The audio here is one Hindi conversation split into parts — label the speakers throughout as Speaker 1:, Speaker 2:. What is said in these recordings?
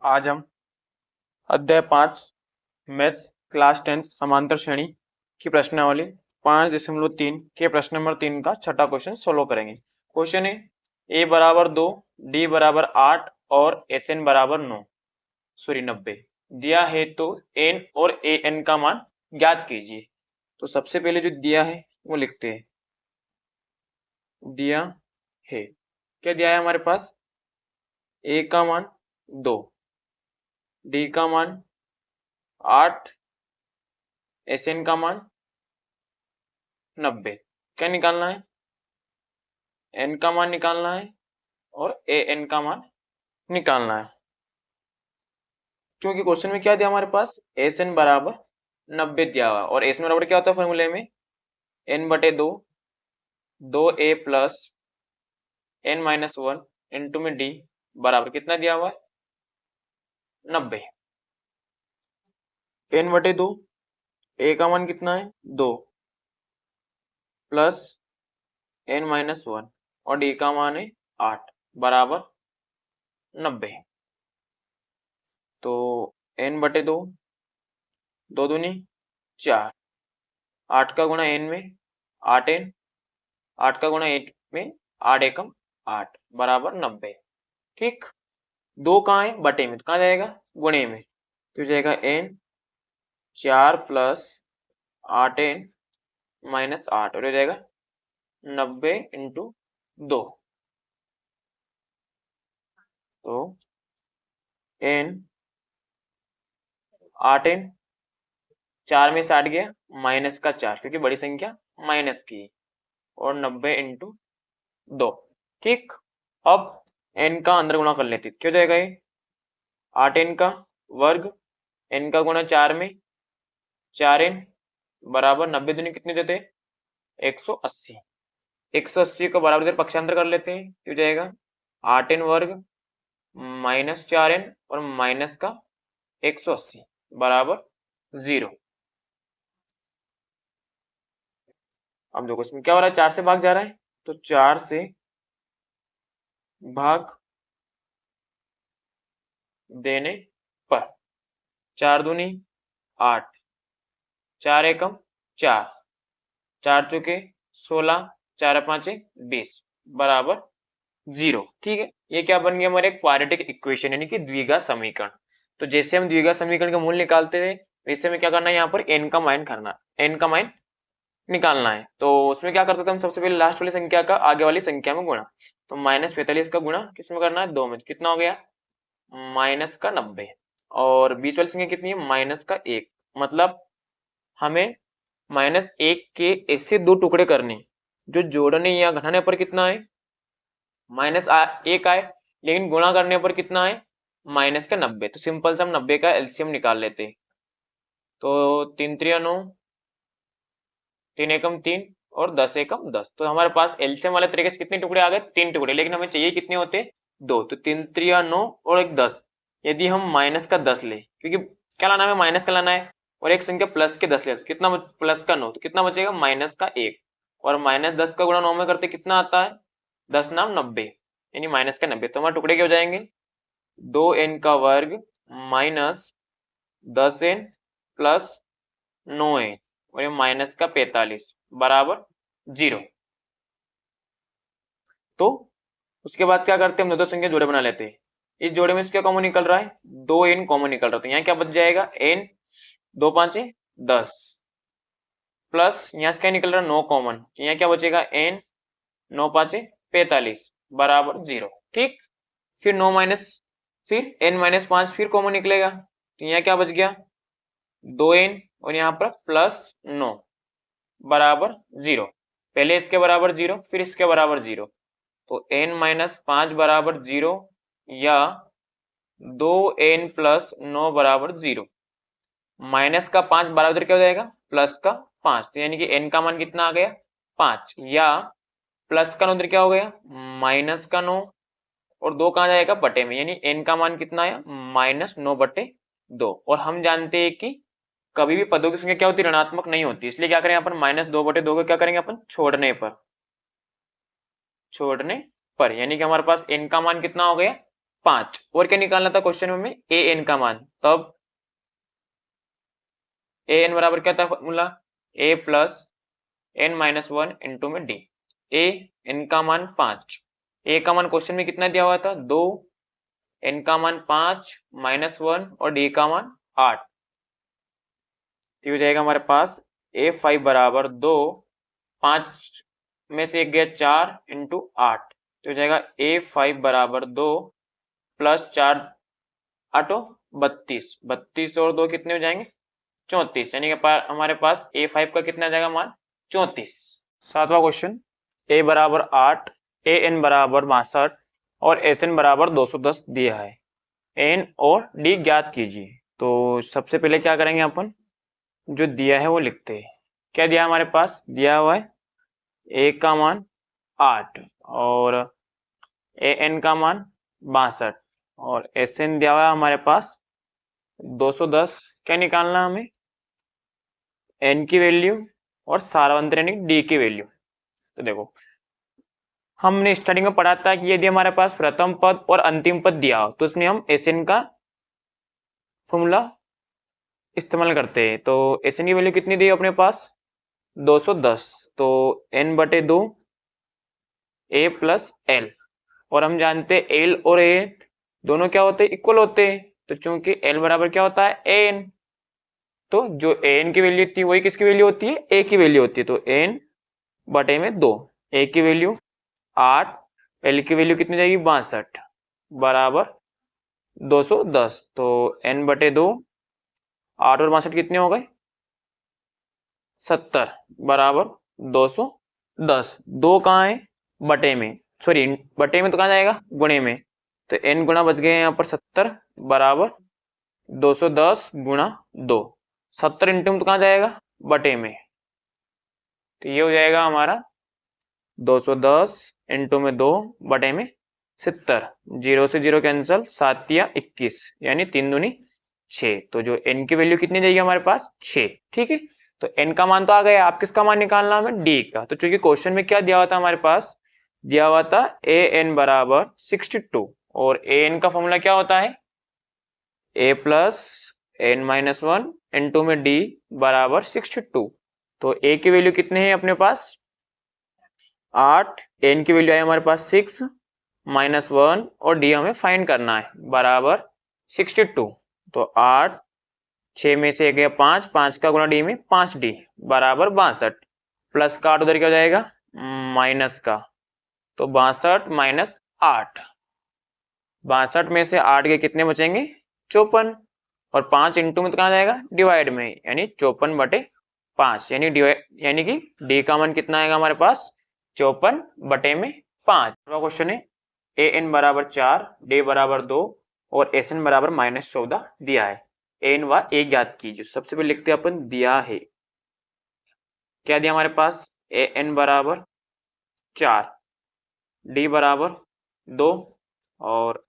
Speaker 1: आज हम अध्याय 5 मैथ्स क्लास 10 समांतर श्रेणी की प्रश्नावली 5.3 के प्रश्न नंबर 3 का छठा क्वेश्चन सोल्व करेंगे। क्वेश्चन है a बराबर 2, d बराबर 8 और sn बराबर 90 दिया है तो n और an का मान ज्ञात कीजिए। तो सबसे पहले जो दिया है वो लिखते हैं। दिया है, क्या दिया है हमारे पास? a का मान 2, d का मान 8, Sn का मान 90। क्या निकालना है? n का मान निकालना है और an का मान निकालना है। क्योंकि क्वेश्चन में क्या दिया हमारे पास? Sn बराबर 90 दिया हुआ और Sn बराबर क्या होता है फॉर्मूले में? n बटे 2, 2a plus n minus 1 into में d बराबर कितना दिया हुआ है? 90। n बटे 2, a का मान कितना है? 2 प्लस n माइनस 1 और d का मान है 8 बराबर 90। तो n बटे 2, 2 दूनी 4, 8 का गुणा n में 8n, 8 का गुणा 8 में 8 एकम 8 बराबर 90। ठीक, 2 कहाँ है? बटे में, तो कहाँ जाएगा? गुणे में, तो जाएगा n 4 प्लस 8n माइनस 8 और हो जाएगा 90 इंटू 2। तो n 8n 4 में से 8 गया माइनस का 4 क्योंकि बड़ी संख्या माइनस की और 90 इंटू 2। ठीक, अब n का अंदर गुणा कर लेते, क्यों जाएगा ये? 8n का वर्ग, n का गुणा 4 में 4n बराबर 90 दूनी कितने देते? 180। 180 का बराबर इधर पक्षांतर कर लेते हैं, क्यों जाएगा? 8n वर्ग माइनस 4n और माइनस का 180 बराबर 0। अब देखो इसमें क्या हो रहा है, 4 से भाग जा रहा है, तो 4 से भाग देने पर 4 दूनी 8, 4 एकम 4, 4 चौके 16, 4 पांचे 20 बराबर 0। ठीक है, ये क्या बन गया हमारे? एक क्वाड्रेटिक इक्वेशन यानी कि द्विघात समीकरण। तो जैसे हम द्विघात समीकरण का मूल निकालते थे वैसे हमें क्या करना है, यहाँ पर n का मान करना, n का मान निकालना है। तो उसमें क्या करते थे हम? सबसे पहले लास्ट वाली संख्या का आगे वाली संख्या में गुणा। तो -45 का गुणा किसमें करना है? 2 में। कितना हो गया? माइनस का 90। और बीच वाली संख्या कितनी है? माइनस का 1। मतलब हमें -1 के ऐसे दो टुकड़े करने जो जोड़ने या घटाने पर कितना है? -1 आए, लेकिन गुणा करने पर कितना है? माइनस का 90। तो सिंपल से हम 90 का एलसीएम निकाल लेते हैं। तो 3 3 9, 3 एकम 3 और 10 एकम 10। तो हमारे पास एलसीएम वाले तरीके से कितने टुकड़े आ गए? 3 टुकड़े, लेकिन हमें चाहिए कितने होते? 2। तो 3 3 9 और एक 10। यदि हम माइनस का 10 ले, क्योंकि क्या लाना है? माइनस का लाना है, और एक संख्या प्लस के 10 ले, तो कितना प्लस का 9, तो कितना बचेगा? माइनस का 1। और माइनस 10 का गुणा 9 में करते कितना आता है? 10 नाम 90, यानी माइनस का 90। तो हमारे टुकड़े क्या हो जाएंगे? 2n का वर्ग माइनस 10n प्लस 9n और ये माइनस का 45 बराबर 0। तो उसके बाद क्या करते हैं? हम दो संख्या जोड़े बना लेते हैं। इस जोड़े में से क्या कॉमन निकल रहा है? 2n कॉमन निकल रहा है, तो यहाँ क्या बच जाएगा? n 2 5 10 प्लस यहाँ से क्या निकल रहा है? 9 कॉमन, यहाँ क्या बचेगा? n 9 5 45 बराबर 0। ठीक, फिर 9 माइनस, फिर n माइनस 5 फिर कॉमन निकलेगा, तो यहाँ क्या बच गया? 2n और यहाँ पर प्लस 9 बराबर 0। पहले इसके बराबर 0 फिर इसके बराबर 0, तो n माइनस 5 बराबर 0 या 2n प्लस 9 बराबर 0। माइनस का 5 बराबर क्या हो जाएगा? प्लस का 5, तो यानी कि n का मान कितना आ गया? 5। या प्लस का 9 इधर क्या हो गया? माइनस का 9 और 2 कहाँ जाएगा? बटे में, यानी n का मान कितना आया? -9/2। और हम जानते हैं कि कभी भी पदों की संख्या क्या होती है? ऋणात्मक नहीं होती, इसलिए क्या करें अपन? -2/2 को क्या करेंगे अपन? छोड़ने पर, छोड़ने पर, यानी कि हमारे पास n का मान कितना हो गया? 5। और क्या निकालना था क्वेश्चन में हमें, ए एन का मान। तब ए एन बराबर क्या था फॉर्मूला, ए प्लस एन माइनस 1 इंटू में डी। ए एन का मान 5, ए का मान क्वेश्चन में कितना दिया हुआ था 2, एन का मान 5 माइनस 1 और डी का मान 8। तो हो जाएगा हमारे पास ए 5 बराबर 2, 5 में से एक गया 4 इंटू 8, तो हो जाएगा ए 5 बराबर 2 प्लस 4 8 32, 32 और 2 कितने हो जाएंगे 34, यानी कि हमारे पास ए 5 का कितना आ जाएगा मान 34। सातवां क्वेश्चन, ए बराबर 8, ए एन बराबर 62 और एस एन बराबर 210 दिया है, एन और डी ज्ञात कीजिए। तो सबसे पहले क्या करेंगे अपन, जो दिया है वो लिखते हैं। क्या दिया हमारे पास, दिया हुआ है ए का मान 8 और ए एन का मान 62 और एस एन दिया हुआ है हमारे पास 210। क्या निकालना हमें, एन की वैल्यू और सारांतर यानी डी की वैल्यू। तो देखो हमने स्टार्टिंग में पढ़ा था कि यदि हमारे पास प्रथम पद और अंतिम पद दिया हो तो उसमें हम एस एन का फॉर्मूला इस्तेमाल करते हैं। तो एस एन की वैल्यू कितनी दी है अपने पास 210, तो n बटे 2 a प्लस एल, और हम जानते हैं एल और ए दोनों क्या होते हैं, इक्वल होते हैं। तो चूंकि एल बराबर क्या होता है एन, तो जो एन की वैल्यू थी वही किसकी वैल्यू होती है, ए की वैल्यू होती है। तो एन बटे में 2, ए की वैल्यू 8, एल की वैल्यू कितनी जाएगी 62 बराबर 210। तो n बटे 2, 8 और 62 कितने हो गए 70 बराबर 210। 2 कहाँ है बटे में, सॉरी बटे में तो कहाँ जाएगा गुणे में, तो n गुना बच गए यहाँ पर 70 बराबर 210 गुणा 2, 70 इंटू में तो कहाँ जाएगा बटे में, तो ये हो जाएगा हमारा 210 इंटू में 2 बटे में 70, 0 से 0 कैंसल, 7 या 21 यानी 3 दूनी 6। तो जो n की वैल्यू कितनी जाएगी हमारे पास 6। ठीक है, तो n का मान तो आ गया, आप किसका मान निकालना हमें d का। तो चूंकि क्वेश्चन में क्या दिया हुआ था हमारे पास, दिया हुआ था a n बराबर 62 और a n का फॉर्मूला क्या होता है a plus n minus 1 into में d बराबर 62। तो a की वैल्यू कितने हैं अपने पास 8, n की वैल्यू आई हमारे पास 6 माइनस 1 और d हमें फाइंड करना है बराबर 62। तो 8, 6 में से गया 5, 5 का गुणा d में 5d बराबर 62, प्लस का 8 उधर क्या हो जाएगा माइनस का, तो 62 माइनस 8, 62 में से 8 के कितने बचेंगे 54, और 5 इंटू में तो कहाँ जाएगा डिवाइड में, यानी 54 बटे 5, यानी कि d का मान कितना आएगा हमारे पास 54 बटे में 5। क्वेश्चन है ए एन बराबर 4, d बराबर 2 और एस एन बराबर -14 दिया है, एन व ए ज्ञात कीजिए। सबसे पहले लिखते हैं अपन दिया है, क्या दिया हमारे पास ए एन बराबर 4, डी बराबर 2 और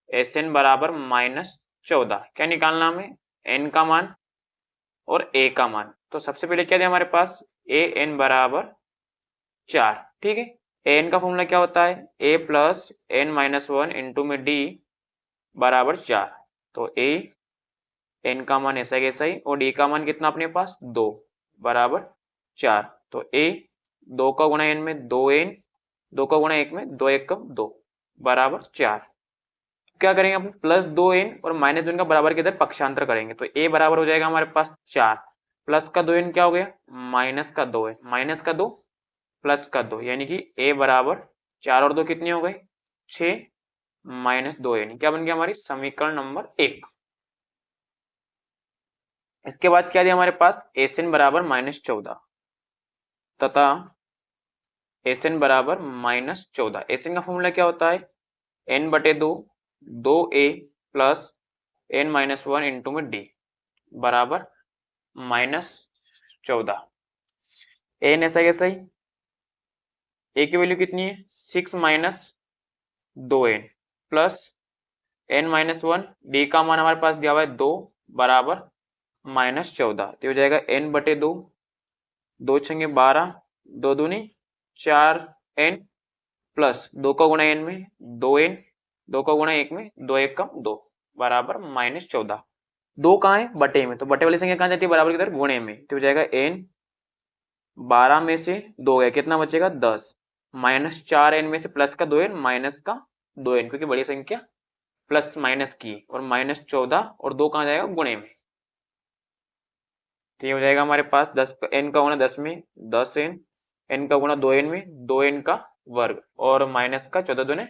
Speaker 1: एस एन बराबर -14। क्या निकालना हमें एन का मान और ए का मान। तो सबसे पहले क्या दिया हमारे पास ए एन बराबर 4। ठीक है, एन का फॉर्मूला क्या होता है ए प्लस एन माइनस 1 इंटू में डी बराबर 4। तो ए एन का मान ऐसा कैसा ही और डी का मान कितना अपने पास 2 बराबर 4। तो ए 2 का गुणा एन में 2n, 2 का गुणा 1 में 2 1 का 2 बराबर 4। क्या करेंगे अपन प्लस 2n और माइनस 2n का बराबर के इधर पक्षांतर करेंगे। तो a बराबर हो जाएगा हमारे पास 4, प्लस का 2n क्या हो गया माइनस का 2 है, माइनस का 2 प्लस का 2, यानी कि a बराबर 4 और 2 कितने हो गए 6 माइनस 2n। क्या बन गया हमारी समीकरण नंबर 1। इसके बाद क्या दिया हमारे पास एस एन बराबर -14 तथा एस एन बराबर -14। एस एन का फॉर्मूला क्या होता है n बटे 2, 2a plus n minus 1 into में d बराबर -14। n ऐसा कैसा ही, a की वैल्यू कितनी है 6 minus 2n plus n minus 1, d का मान हमारे पास दिया हुआ है 2 बराबर -14। तो हो जाएगा n बटे 2, 2 छंगे 12, 2 दूनी 4n प्लस 2 का गुणा n में 2n 2 का गुणा 1 में, 2 1 कम 2 बराबर -14। 2 कहाँ है? बटे में, तो बटे वाली संख्या कहाँ जाती है? बराबर किधर? गुणे में। तो हो जाएगा n 12 में से 2 गया, कितना बचेगा? 10 -4n में से प्लस का 2n माइनस का 2n, क्योंकि बड़ी संख्या प्लस माइनस की, और -14 और 2 कहाँ जाएगा? गुणे में। तो ये हो जाएगा हमारे पास 10 n का गुणा 10 में 10n, n का गुणा 2n में 2n का वर्ग, और माइनस का 14 दूने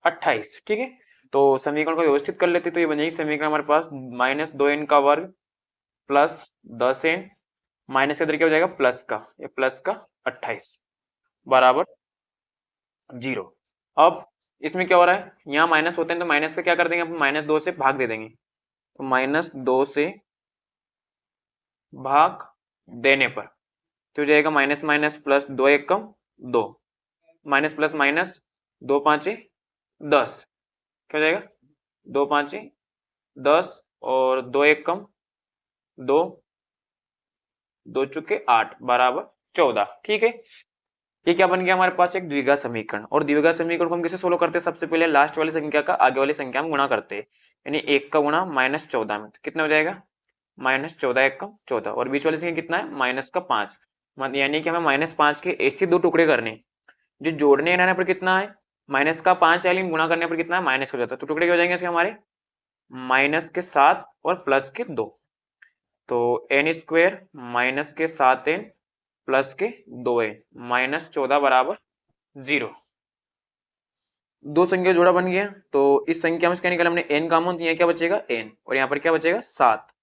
Speaker 1: 28। ठीक है, तो समीकरण को व्यवस्थित कर लेते तो ये बन जाएगी समीकरण हमारे पास -2n का वर्ग प्लस 10n माइनस के इधर क्या हो जाएगा? प्लस का, ये प्लस का 28 बराबर 0। अब इसमें क्या हो रहा है? यहाँ माइनस होते हैं तो माइनस का क्या कर देंगे? अपन -2 से भाग दे देंगे, तो -2 से भाग देने पर तो हो जाएगा माइनस माइनस प्लस, 2 1 कम 2, माइनस प्लस माइनस 2 5 10, क्या हो जाएगा? 2 5 10 और 2 1 कम 2, 2 चुके 8 बराबर 14। ठीक है, ये क्या बन गया हमारे पास? एक द्विघात समीकरण। और द्विघात समीकरण को हम कैसे सोल्व करते हैं? सबसे पहले लास्ट वाली संख्या का आगे वाली संख्या में गुणा करते हैं, यानी 1 का गुणा -14 में, तो कितना हो जाएगा? -14 1 कम 14, और बीच वाली संख्या कितना है? माइनस का 5, यानी कि हमें -5 के ऐसे 2 टुकड़े करने, जो जोड़ने रहने पर कितना है? माइनस का 5 है, लेकिन गुणा करने पर कितना है? माइनस हो जाता है। तो टुकड़े क्या हो जाएंगे इसके हमारे? -7 और +2, तो n² -7n प्लस के 2n -14 बराबर 0। दो संख्या जोड़ा बन गया। तो इस संख्या में से क्या निकाला हमने? n कॉमन, तो यहाँ क्या बचेगा? n, और यहाँ पर क्या बचेगा? 7।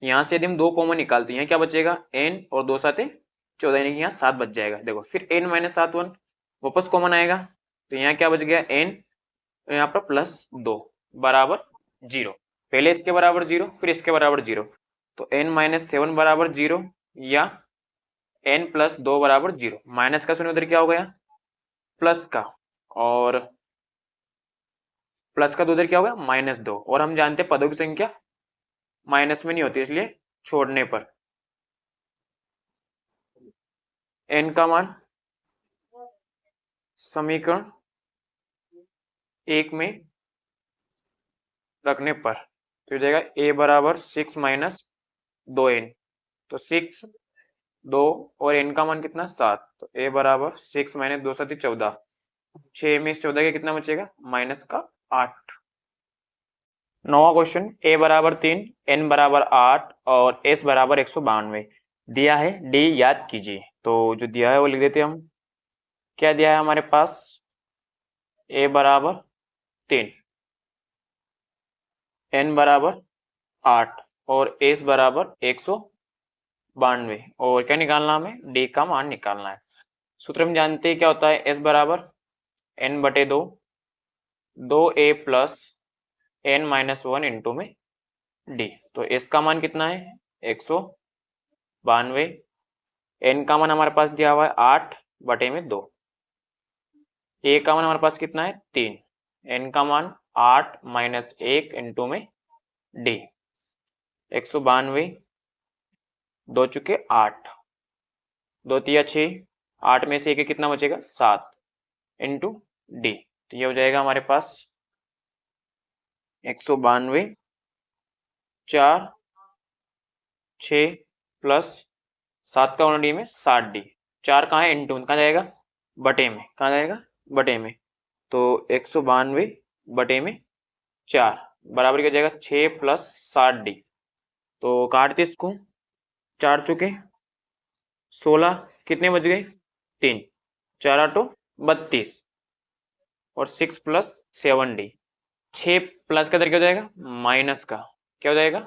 Speaker 1: यहाँ से यदि हम 2 कॉमन निकालते हैं, यहाँ क्या बचेगा? n और 2 7 14, यानी कि यहाँ 7 बच जाएगा। देखो फिर n -7 1 वापस कॉमन आएगा, तो यहाँ क्या बच गया? n, यहाँ पर +2 बराबर 0। पहले इसके बराबर 0, फिर इसके बराबर 0, तो n -7 बराबर 0 या n + 2 बराबर 0। माइनस का शून्य उधर क्या हो गया? प्लस का, और प्लस का 2 उधर क्या हो गया? -2, और हम जानते हैं पदों की संख्या माइनस में नहीं होती, इसलिए छोड़ने पर n का मान समीकरण 1 में रखने पर तो हो जाएगा a बराबर 6 - 2n, तो 6 2 और n का मान कितना? 7, तो a बराबर 6 - 2 7 14, 6 में 14 का कितना बचेगा? -8। नौवां क्वेश्चन, a बराबर 3, n बराबर 8 और s बराबर 192 दिया है, d याद कीजिए। तो जो दिया है वो लिख देते हैं हम। क्या दिया है हमारे पास? a बराबर 3, n बराबर 8 और s बराबर 192, और क्या निकालना हमें? d का मान निकालना है। सूत्र हम जानते हैं क्या होता है? s बराबर n/2, 2a plus n - 1 into में d। तो s का मान कितना है? 192, n का मान हमारे पास दिया हुआ है 8/2, a का मान हमारे पास कितना है? 3, n का मान 8 - 1 इंटू में d। 192, 2 चुके 8, 2 तिया 6, 8 में से 1 कितना बचेगा? 7 इंटू d। तो ये हो जाएगा हमारे पास 192 4 6 प्लस 7 का 1 डी में 60d। 4 कहाँ है? इंटू कहाँ जाएगा? बटे में। कहाँ जाएगा? बटे में। तो 192 बटे में 4 बराबर क्या जाएगा? 6 प्लस 60d। तो काटते इसको, 4 चुके 16, कितने बच गए? 3, 4 8 32, और 6 प्लस 7d। 6 प्लस का इधर क्या हो जाएगा? माइनस का, क्या हो जाएगा?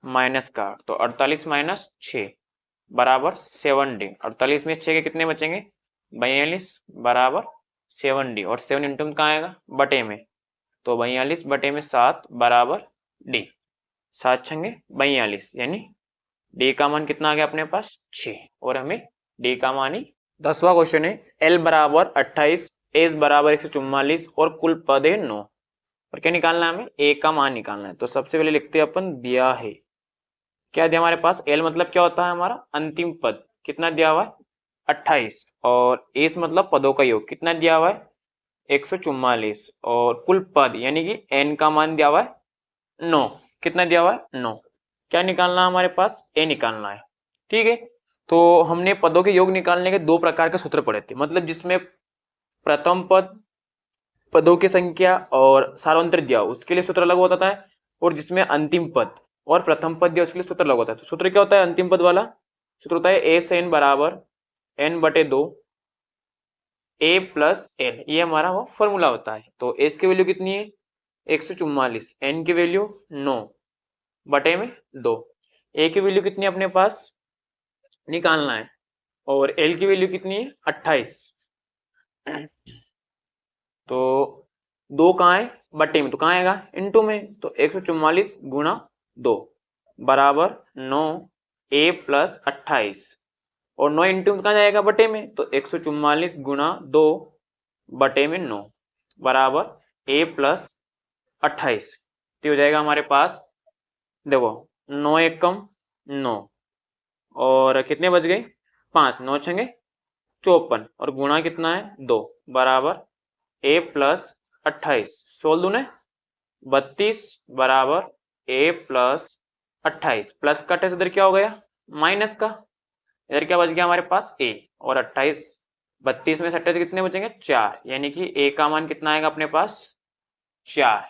Speaker 1: माइनस का, तो 48 माइनस 6 बराबर 7d। 48 में 6 के कितने बचेंगे? 42 बराबर 7d, और 7 इंटू कहाँ आएगा? बटे में, तो 42/7 बराबर d। 7 छंगे 42, यानी d का मान कितना आ गया अपने पास? 6, और हमें d का मान ही। 10वां क्वेश्चन है, l बराबर 28, s बराबर 144 और कुल पद है 9, और क्या निकालना है हमें? a का मान निकालना है। तो सबसे पहले लिखते हैं अपन, दिया है। क्या दिया हमारे पास? l मतलब क्या होता है हमारा? अंतिम पद। कितना दिया हुआ है? 28, और s मतलब पदों का योग। कितना दिया हुआ है? 144 और कुल पद यानी कि n का मान दिया हुआ है 9। कितना दिया हुआ है 9। क्या निकालना है हमारे पास, a निकालना है। ठीक है, तो हमने पदों के योग निकालने के दो प्रकार के सूत्र पढ़े थे, मतलब जिसमें प्रथम पद, पदों की संख्या और सार्वत्रिक दिया उसके लिए सूत्र अलग होता है, और जिसमें अंतिम पद और प्रथम पद दिया उसके लिए सूत्र अलग होता है। तो सूत्र क्या होता है अंतिम पद वाला, सूत्र होता है a से n बराबर n/2 a प्लस एल, ये हमारा वो फॉर्मूला होता है। तो एस की वैल्यू कितनी है 144, एन की वैल्यू 9 बटे में 2, ए की वैल्यू कितनी है अपने पास निकालना है, और एल की वैल्यू कितनी है 28। तो 2 कहाँ है बटे में, तो कहाँ आएगा इनटू में, तो 144 गुणा 2 बराबर 9 a प्लस 28, और 9 इंटू में कहाँ जाएगा बटे में, तो 144 गुणा 2 बटे में 9 बराबर a प्लस 28। तो हो जाएगा हमारे पास, देखो 9 एक कम 9, और कितने बच गए 5, 9 छंगे 54, और गुणा कितना है 2 बराबर a प्लस 28, 16 दूने 32 बराबर a प्लस 28, प्लस का 28 इधर क्या हो गया माइनस का, इधर क्या बच गया हमारे पास a, और 28 32 में से 28 कितने बचेंगे 4, यानी कि a का मान कितना आएगा अपने पास 4।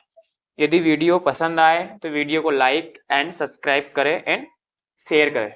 Speaker 1: यदि वीडियो पसंद आए तो वीडियो को लाइक एंड सब्सक्राइब करें एंड शेयर करें।